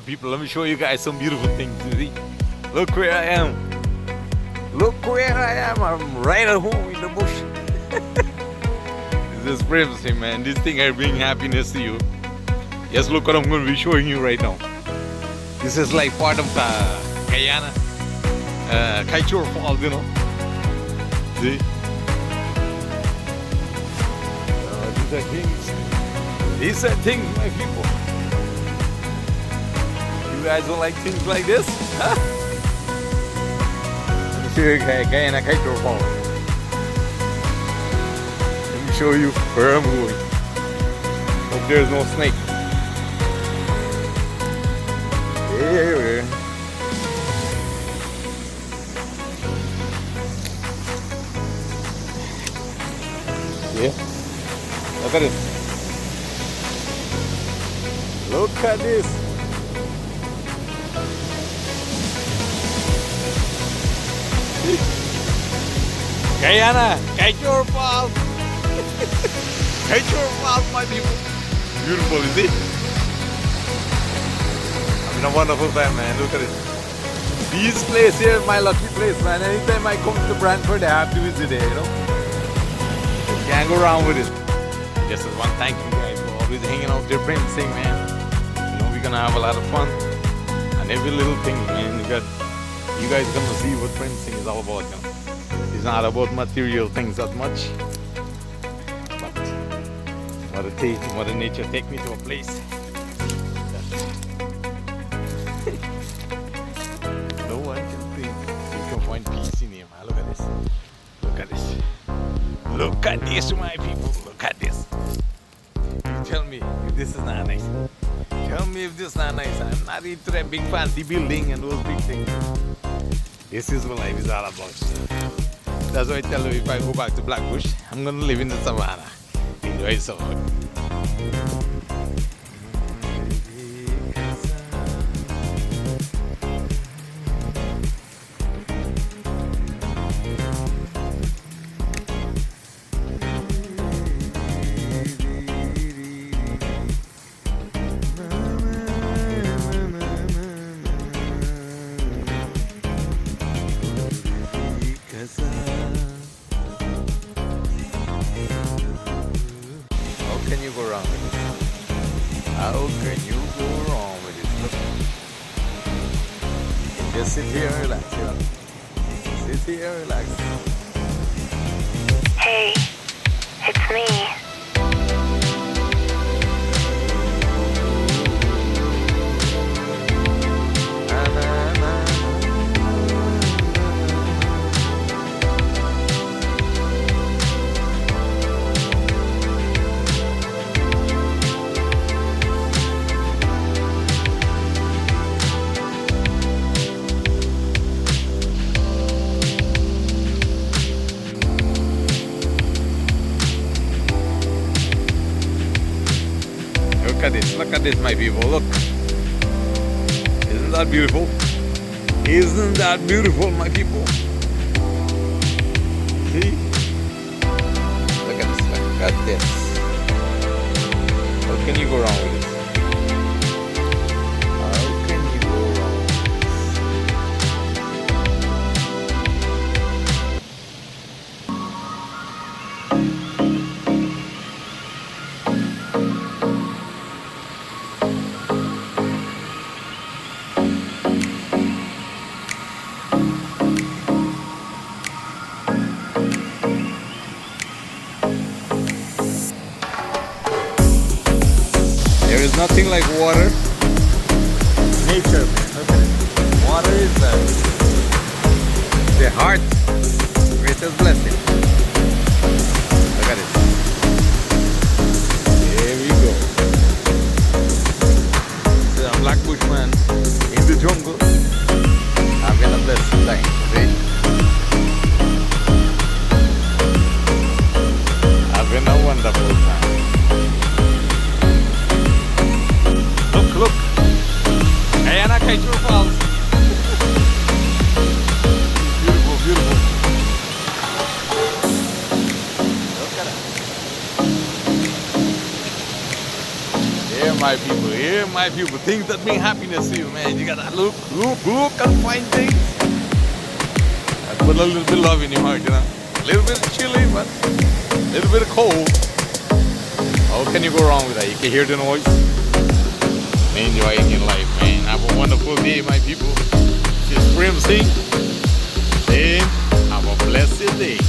People, let me show you guys some beautiful things. You see? Look where I am. Look where I am. I'm right at home in the bush. This is privacy, man. This thing I bring happiness to you. Just look what I'm going to be showing you right now. This is like part of Guyana. Kaichor Falls, you know. See? These are things. These are things, my people. You guys don't like things like this? Huh? Let me show you Guyana Kaichor Falls. Let me show you where I'm going. Hope there's no snake. Here. Yeah. Look at it. Look at this. Guyana, Kaichor Falls. Kaichor Falls, my people. Beautiful, is it? Having a wonderful time, man. Look at it. This place here is my lucky place, man. Anytime I come to Brantford, I have to visit it, you know. Can't go wrong with it. Just as one thank you guys for always hanging out there, prancing, man. You know, we're gonna have a lot of fun. And every little thing, man. You guys gonna see what prancing is all about, you know. It's not about material things that much. But Mother Nature take me to a place that no one can think you can find peace in here, man. Look at this. Look at this. Look at this, my people. Look at this. You tell me if this is not nice. Tell me if this is not nice. I'm not into that big fancy building and those big things. This is what life is all about. That's why I tell you, if I go back to Blackbush, I'm gonna live in the savannah. Enjoy it so much. How can you go wrong with it? How can you go wrong with it? Look. You just sit here and relax, you know. Sit here and relax. Hey, it's me. Look at this, my people. Look. Isn't that beautiful? Isn't that beautiful, my people? See? Look at this. Look at this. How can you go wrong with this? How can you go wrong with There is nothing like water. Nature, man. Look at it. Water is the heart's greatest blessing. Look at it. There we go. So I'm Black Bushman in the jungle. Having a blessed time. See? Having a wonderful time. Look, Guyana Kaichor Falls. Beautiful, beautiful. Look at it. Yeah, my people. Here, my people. Things that bring happiness to you, man. You gotta look and find things. I put a little bit of love in your heart, you know. A little bit of chilly, but a little bit of cold. How can you go wrong with that? You can hear the noise. Enjoying your life, man. Have a wonderful day, my people. This is Prim Singh saying, have a blessed day.